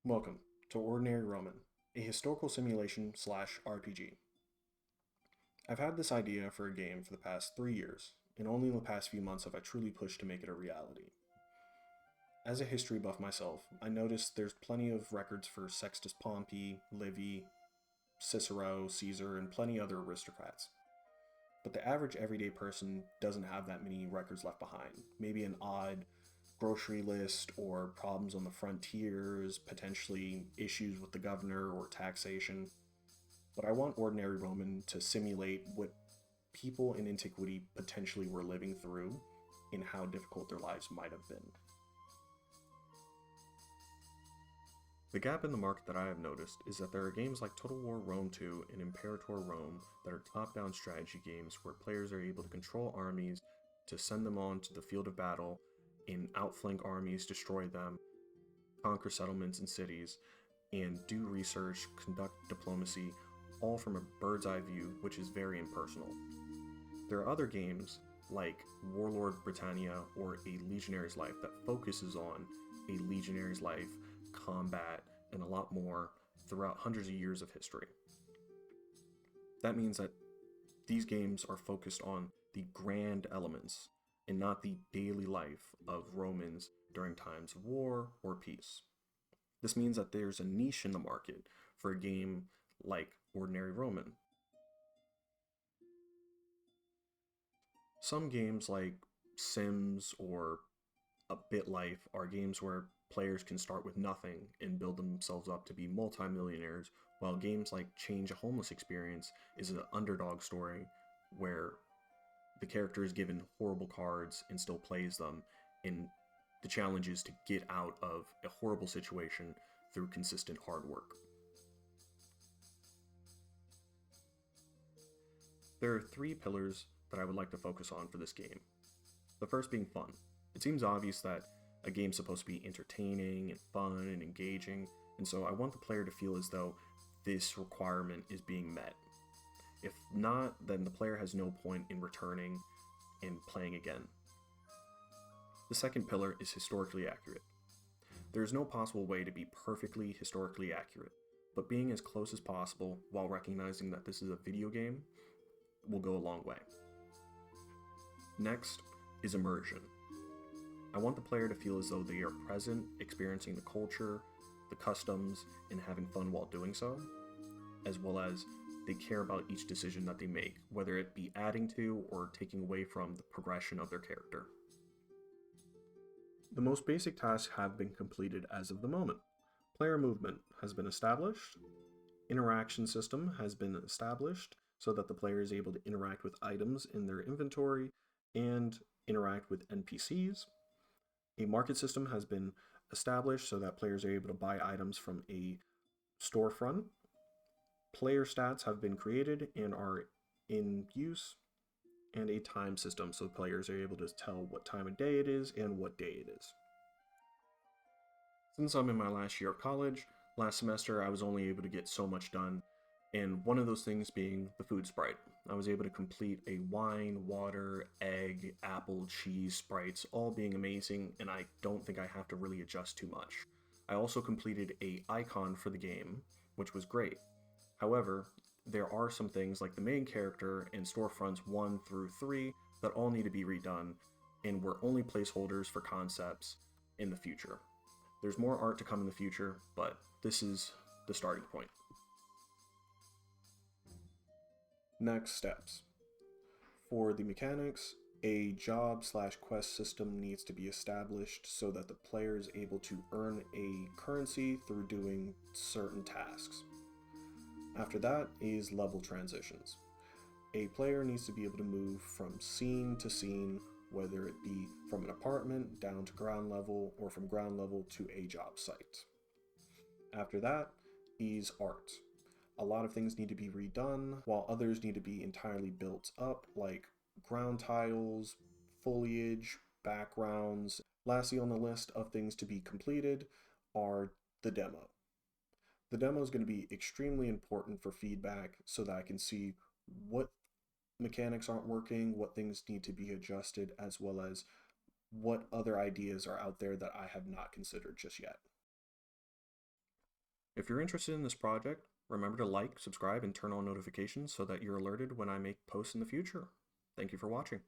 Welcome to Ordinary Roman, a historical simulation slash RPG. I've had this idea for a game for the past 3 years, and only in the past few months have I truly pushed to make it a reality. As a history buff myself, I noticed there's plenty of records for Sextus Pompey, Livy, Cicero, Caesar, and plenty other aristocrats. But the average everyday person doesn't have that many records left behind. Maybe an odd grocery list or problems on the frontiers, potentially issues with the governor or taxation. But I want Ordinary Roman to simulate what people in antiquity potentially were living through and how difficult their lives might have been. The gap in the market that I have noticed is that there are games like Total War Rome 2 and Imperator Rome that are top-down strategy games where players are able to control armies to send them on to the field of battle and outflank armies, destroy them, conquer settlements and cities, and do research, conduct diplomacy, all from a bird's eye view, which is very impersonal. There are other games like Warlord Britannia or A Legionary's Life that focuses on a legionary's life, combat, and a lot more throughout hundreds of years of history. That means that these games are focused on the grand elements and not the daily life of Romans during times of war or peace. This means that there's a niche in the market for a game like Ordinary Roman. Some games like Sims or A Bit Life are games where players can start with nothing and build themselves up to be multimillionaires, while games like Change a Homeless Experience is an underdog story where the character is given horrible cards and still plays them, and the challenge is to get out of a horrible situation through consistent hard work. There are three pillars that I would like to focus on for this game. The first being fun. It seems obvious that a game's supposed to be entertaining and fun and engaging, and so I want the player to feel as though this requirement is being met. If not, then the player has no point in returning and playing again. The second pillar is historically accurate. There is no possible way to be perfectly historically accurate, but being as close as possible while recognizing that this is a video game will go a long way. Next is immersion. I want the player to feel as though they are present, experiencing the culture, the customs, and having fun while doing so, as well as they care about each decision that they make, whether it be adding to or taking away from the progression of their character. The most basic tasks have been completed as of the moment. Player movement has been established, interaction system has been established so that the player is able to interact with items in their inventory and interact with NPCs. A market system has been established so that players are able to buy items from a storefront. Player stats have been created and are in use, and a time system so players are able to tell what time of day it is and what day it is. Since I'm in my last year of college, last semester I was only able to get so much done, and one of those things being the food sprite. I was able to complete a wine, water, egg, apple, cheese sprites, all being amazing, and I don't think I have to really adjust too much. I also completed a icon for the game, which was great. However, there are some things like the main character and storefronts 1 through 3 that all need to be redone, and were only placeholders for concepts in the future. There's more art to come in the future, but this is the starting point. Next steps. For the mechanics, a job/quest system needs to be established so that the player is able to earn a currency through doing certain tasks. After that is level transitions. A player needs to be able to move from scene to scene, whether it be from an apartment down to ground level or from ground level to a job site. After that is art. A lot of things need to be redone, while others need to be entirely built up, like ground tiles, foliage, backgrounds. Lastly on the list of things to be completed are the demo. The demo is going to be extremely important for feedback so that I can see what mechanics aren't working, what things need to be adjusted, as well as what other ideas are out there that I have not considered just yet. If you're interested in this project, remember to like, subscribe, and turn on notifications so that you're alerted when I make posts in the future. Thank you for watching.